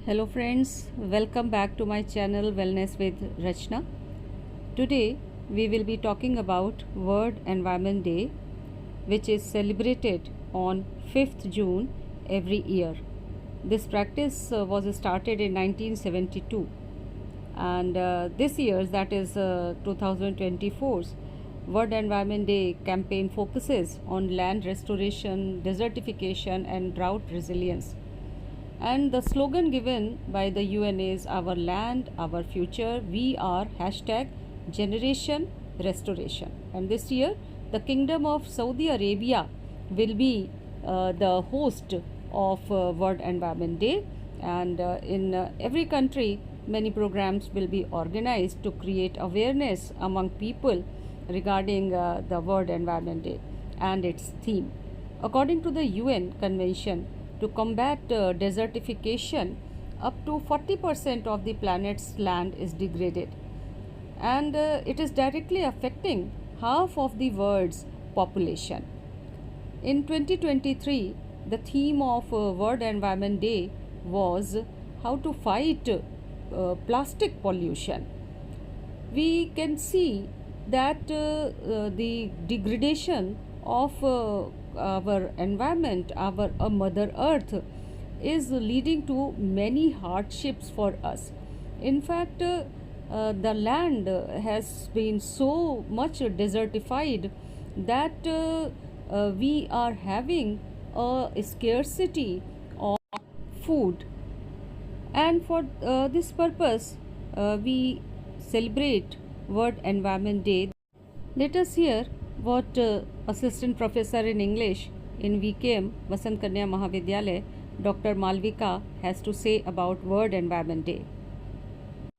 Hello friends, welcome back to my channel Wellness with Rachna. Today we will be talking about World Environment Day, which is celebrated on 5th June every year. This practice was started in 1972, and this year's, that is 2024's World Environment Day campaign focuses on land restoration, desertification and drought resilience. And the slogan given by the UN is Our Land, Our Future, We Are Generation Restoration. And this year, the Kingdom of Saudi Arabia will be the host of World Environment Day. And in every country, many programs will be organized to create awareness among people regarding the World Environment Day and its theme. According to the UN Convention, to combat desertification, up to 40% of the planet's land is degraded, and it is directly affecting half of the world's population. In 2023, the theme of World Environment Day was how to fight plastic pollution. We can see that the degradation of our environment, our Mother Earth, is leading to many hardships for us. In fact, the land has been so much desertified that we are having a scarcity of food. And for this purpose, we celebrate World Environment Day. Let us hear what Assistant Professor in English in VKM Vasant Kanya Mahavidyalaya, Dr. Malvika, has to say about World Environment Day.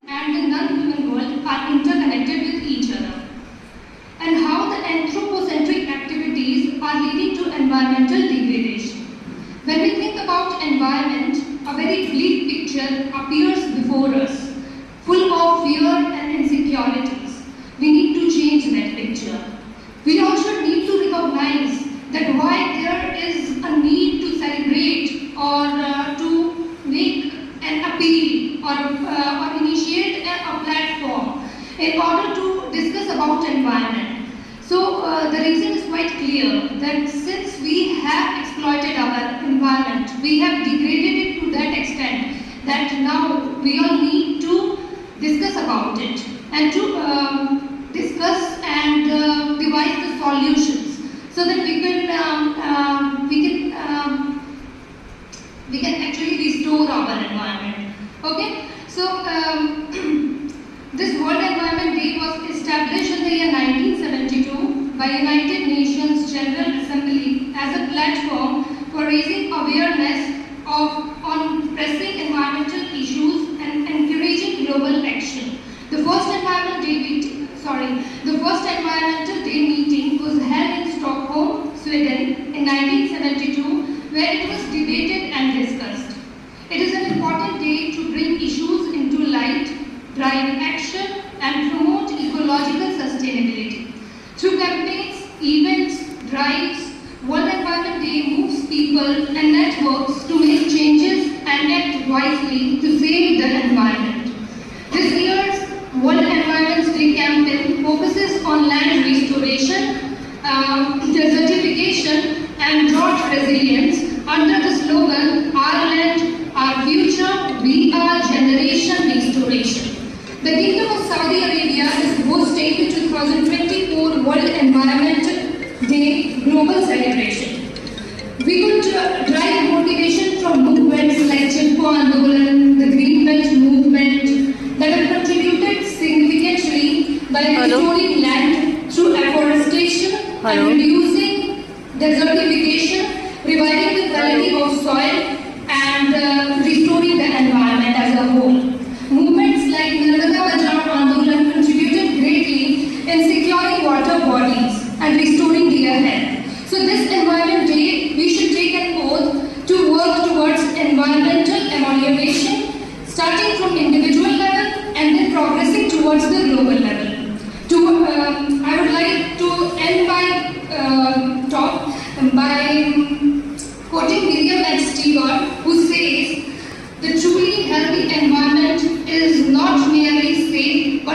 And the non-human world are interconnected with each other, and how the anthropocentric activities are leading to environmental degradation. When we think about environment, a very bleak picture appears before us, full of fear and insecurities. We need to change that picture. We also need to recognize that why there is a need to celebrate or to make an appeal or initiate a platform in order to discuss about environment. So the reason is quite clear that since we have exploited our environment, we have degraded it to that extent that now we all need to discuss about it and to discuss and devise the solutions so that we can actually restore our environment. Okay, so this World Environment Day was established in the year 1972 by United Nations General Assembly as a platform for raising awareness on pressing environmental issues and encouraging global action. The first Environmental Day meeting was held in Stockholm, Sweden in 1972, where it was debated and discussed. It is an important day to bring issues into light, drive action and promote ecological sustainability. Through campaigns, events, drives, World Environment Day moves people and networks to make changes and act wisely to save the environment. This year's World Environment Day campaign focuses on land restoration, desertification and drought resilience under the slogan Our Land, Our Future, We Are Generation Restoration. The Kingdom of Saudi Arabia is hosting the 2024 World Environment Day global celebration. We could drive motivation from movements like Chipko Andolan, the Green Belt movement that have contributed significantly by restoring land through afforestation and reducing desertification, reviving the quality of soil and restoring the environment as a whole. Movements like Narmada Bachao Andolan contributed greatly in securing water bodies and restoring their health. So this Environment Day, we should take an oath to work towards environmental amelioration, starting from individual level and then progressing towards the global level. I would like to end my talk by quoting William H. Stigall, who says, "The truly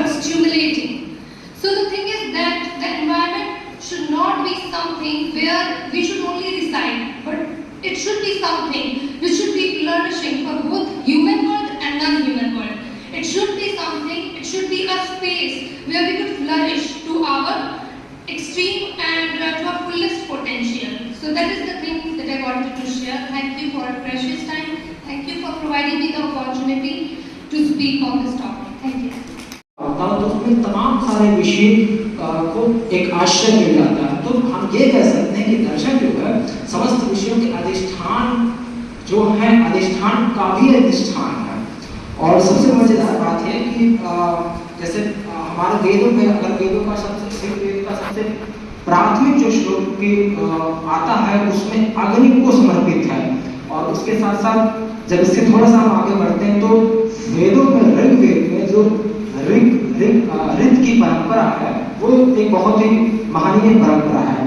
but stimulating. So the thing is that the environment should not be something where we should only reside, but it should be something which should be flourishing for both human world and non-human world. It should be something, it should be a space where we could flourish to our extreme and to our fullest potential. So that is the thing that I wanted to share. Thank you for a precious time. Thank you for providing me the opportunity to speak on this topic. Thank you. तो उसमें तमाम सारे विषय को एक आश्रय मिल जाता है। तो हम ये कह सकते हैं कि दर्शन जो है समस्त विषयों के अधिष्ठान जो है, अधिष्ठान का भी अधिष्ठान है। और सबसे मजेदार बात है कि जैसे हमारे वेदों में, अगर वेदों का सबसे प्राथमिक जो श्लोक आता है उसमें अग्नि को समर्पित है। और उसके साथ साथ जब इससे थोड़ा सा हम आगे बढ़ते हैं तो वेदों में, ऋग्वेद में जो ऋत की परंपरा है वो एक बहुत ही महनीय परंपरा है।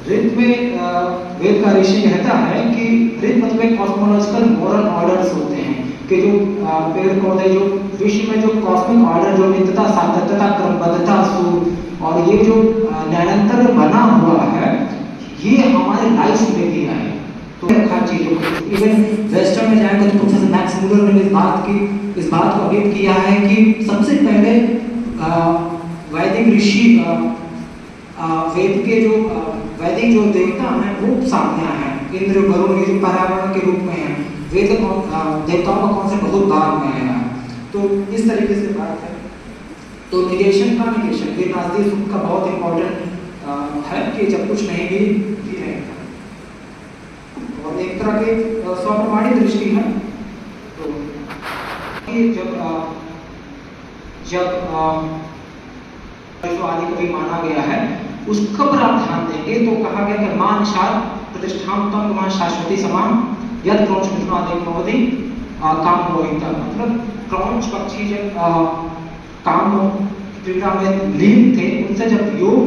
ऋत में वेद का ऋषि कहता है कि ऋत मतलब एक कॉस्मोलॉजिकल मॉरल ऑर्डर्स होते हैं कि जो पेड़ पौधे, जो विश्व में जो कॉस्मिक ऑर्डर, जो नित्यता, सातत्यता, क्रमबद्धता, सूर और ये जो निरंतर बना हुआ है, ये हमारे लाइफ में भी है। तो हर चीजों को इवन वेस्टर्न में जाएंगे तो प्रोफेसर मैक्स मुलर ने इस बात को अभिव्यक्त किया है कि सबसे पहले वैदिक ऋषि वेद के जो वैदिक जो देवता हैं वो सामने आए हैं। इंद्र, वरुण, ये जो पर्यावरण के रूप में हैं, वेद देवताओं का कौन से बहुत भाग में है। तो इस तरीके से बात है। तो निगेशन का निगेशन ये नास्तिक सुख का बहुत इंपॉर्टेंट है कि जब कुछ नहीं भी है और एक तरह की स्वप्रमाणित दृष्टि है। तो जब आदि को भी माना गया है उसका पर आप ध्यान देंगे तो कहा गया कि मान शाद प्रतिष्ठान तम मान शाश्वती समान यद क्रौंच मिथुनादि काम रोहिता। मतलब क्रौंच पक्षी जब काम क्रीड़ा में लीन थे, उनसे जब योग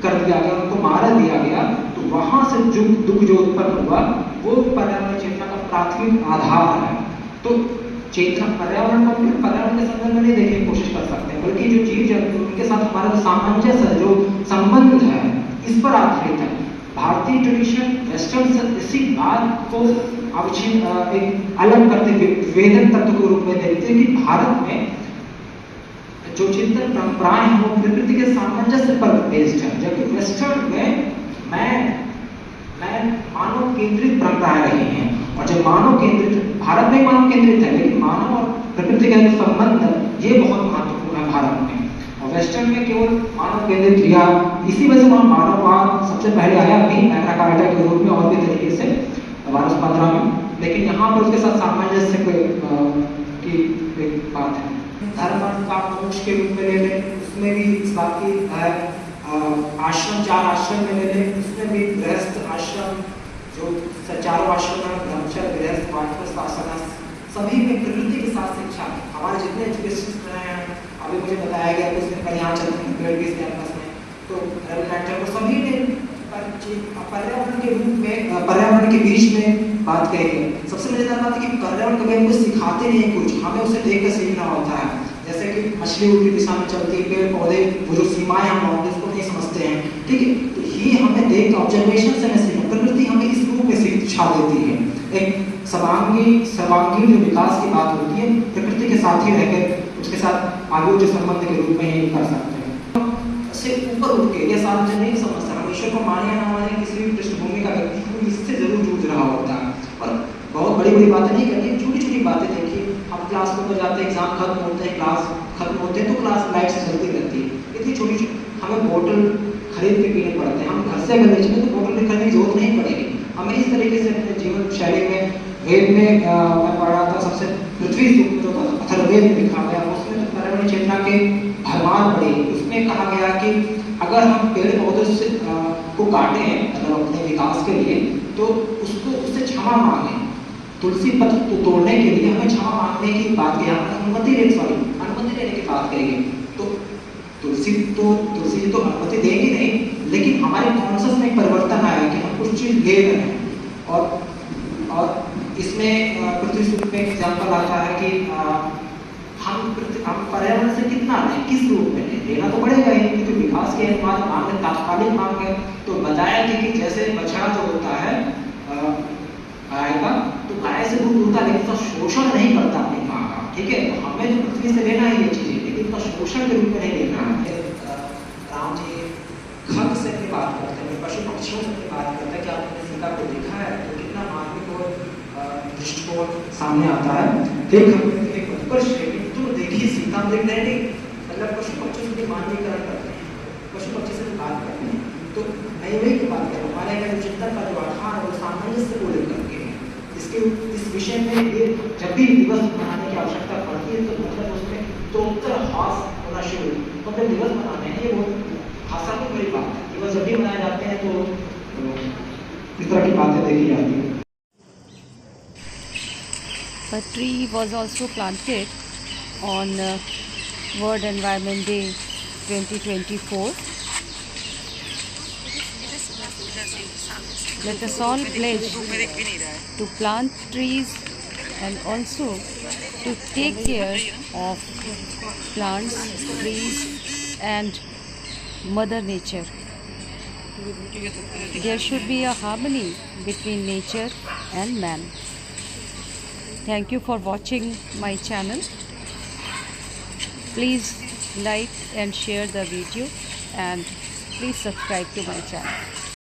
कर दिया गया, उनको मार दिया गया, तो वहां से जो दुख जो उत्पन्न हुआ वो पर्यावरण चेतना का प्राथमिक आधार है। तो चेतना पर्यावरण को पर्यावरण के संदर्भ में नहीं देखने की कोशिश कर सकते हैं, बल्कि जो जीव जंतु उनके साथ हमारा जो सामंजस्य, जो संबंध है, इस पर आधारित है। भारतीय ट्रेडिशन वेस्टर्न इसी बात को एक अलग करते वेदन तत्व के रूप में देखते हैं कि भारत में जो चिंतन परंपराएं हैं वो प्रकृति के सामंजस्य पर बेस्ड है, जबकि वेस्टर्न में मैं मानव केंद्रित परंपराएं रही हैं। और जब मानव केंद्रित, भारत में मानव केंद्रित है, लेकिन मानव और प्रकृति का जो संबंध ये बहुत महत्वपूर्ण है भारत में। और वेस्टर्न में केवल मानव केंद्रित लिया, इसी वजह से वहाँ मानववाद सबसे पहले आया भी मैग्ना कार्टा के रूप में और भी तरीके से 1215 में। लेकिन यहाँ पर उसके साथ सामंजस्य की एक बात है। धर्म का मोक्ष के रूप में ले लें, उसमें भी इस बात की है। आश्रम, 4 आश्रम में ले लें, उसमें भी गृहस्थ आश्रम, जो 4 आश्रम है, ब्रह्मचर्य, गृहस्थ, वानप्रस्थ आश्रम, सभी में प्रकृति के साथ शिक्षा। हमारे जितने एजुकेशन रहे हैं, अभी मुझे बताया गया कि उसमें कल यहाँ चलते हैं पेड़ कैंपस में, तो रविनाथ सभी ने पर्यावरण के रूप में, पर्यावरण के बीच में बात कही है। सबसे मजेदार बात है कि पर्यावरण कभी हमको सिखाते नहीं कुछ, हमें उसे देख कर सीखना होता है। जैसे कि मछली उल्टी दिशा में चलती है, पेड़ पौधे वो जो सीमाएं हम बाउंड्रीज को नहीं समझते हैं, ठीक है, तो ये हमें देख ऑब्जर्वेशन से नहीं सीखना। प्रकृति हमें इस रूप में शिक्षा देती है। एक सर्वांगीण जो विकास की बात होती है, प्रकृति के साथ ही रहकर उसके साथ आगे जो संबंध के रूप में ही कर सकते हैं। से ऊपर उठ के ये सार्वजनिक समस्या, हम ईश्वर को माने या ना माने, किसी भी पृष्ठभूमि का व्यक्ति इससे जरूर जूझ रहा होता है। और बहुत बड़ी बड़ी बातें नहीं करनी, छोटी छोटी बातें देखिए। हम क्लास में जाते हैं, एग्जाम खत्म होते हैं, क्लास खत्म होते हैं तो क्लास लाइट से चलती रहती है। इतनी छोटी हमें बोतल खरीद के पीने पड़ते हैं। हम घर से अगर नीचे तो बोतल खरीदने की जरूरत नहीं पड़ेगी। हमें इस तरीके से अपने जीवन शैली में, वेद में मैं पढ़ रहा था, सबसे पृथ्वी सूक्त जो अथर्ववेद में लिखा गया, उसमें जो पर्यावरण चेतना के भरमार पड़ी, उसमें कहा गया कि अगर हम पेड़ पौधे से को काटें मतलब अपने विकास के लिए, तो उससे क्षमा मांगे। तुलसी पत्र को तोड़ने के लिए हमें क्षमा मांगने की बात की, अनुमति लेने की बात करेंगे। तो तुलसी जी तो अनुमति देगी नहीं, लेकिन हमारे कॉन्शियस में परिवर्तन आया कि हम कुछ चीज ले रहे हैं। और इसमें पृथ्वी सूक्त में एग्जाम्पल आता है कि हम पर्यावरण से कितना लें, किस रूप में लें, लेना तो पड़ेगा ही, क्योंकि विकास के बाद मांग है, तात्कालिक मांग है। तो बताया कि जैसे बछड़ा जो होता है गाय का, तो गाय से दूध होता है लेकिन उसका शोषण नहीं करता अपनी माँ का, ठीक है। तो हमें तो पृथ्वी से लेना ही ये चीजें, लेकिन उसका शोषण के रूप में नहीं लेना है। राम जी खग से अपनी बात करते हैं, पशु पक्षियों से अपनी बात करते हैं कि आपने सीता को देखा है, तो कितना मानवीय और दृष्टिकोण सामने आता है। एक उत्कर्ष है कि तुम देखिए सीता देख रहे हैं, मतलब पशु पक्षी से मानवीकरण करते हैं, पशु पक्षी से बात करते हैं। तो मैं वही की बात कर रहा हूँ, हमारे का चिंतन का जो आधार है वो सामंजस्य को लेकर के इसके इस विषय में ये जब भी दिवस मनाने की आवश्यकता पड़ती है, तो मतलब उसमें तो उत्तर हास होना शुरू, तो अपने दिवस मनाने हैं, ये बहुत हास्यास्पद बड़ी बात है। दिवस जब भी मनाए जाते हैं तो इस तरह की बातें देखी जाती है। A tree was also planted on World Environment Day 2024. Let us all pledge to plant trees and also to take care of plants, trees and Mother Nature. There should be a harmony between nature and man. Thank you for watching my channel. Please like and share the video and please subscribe to my channel.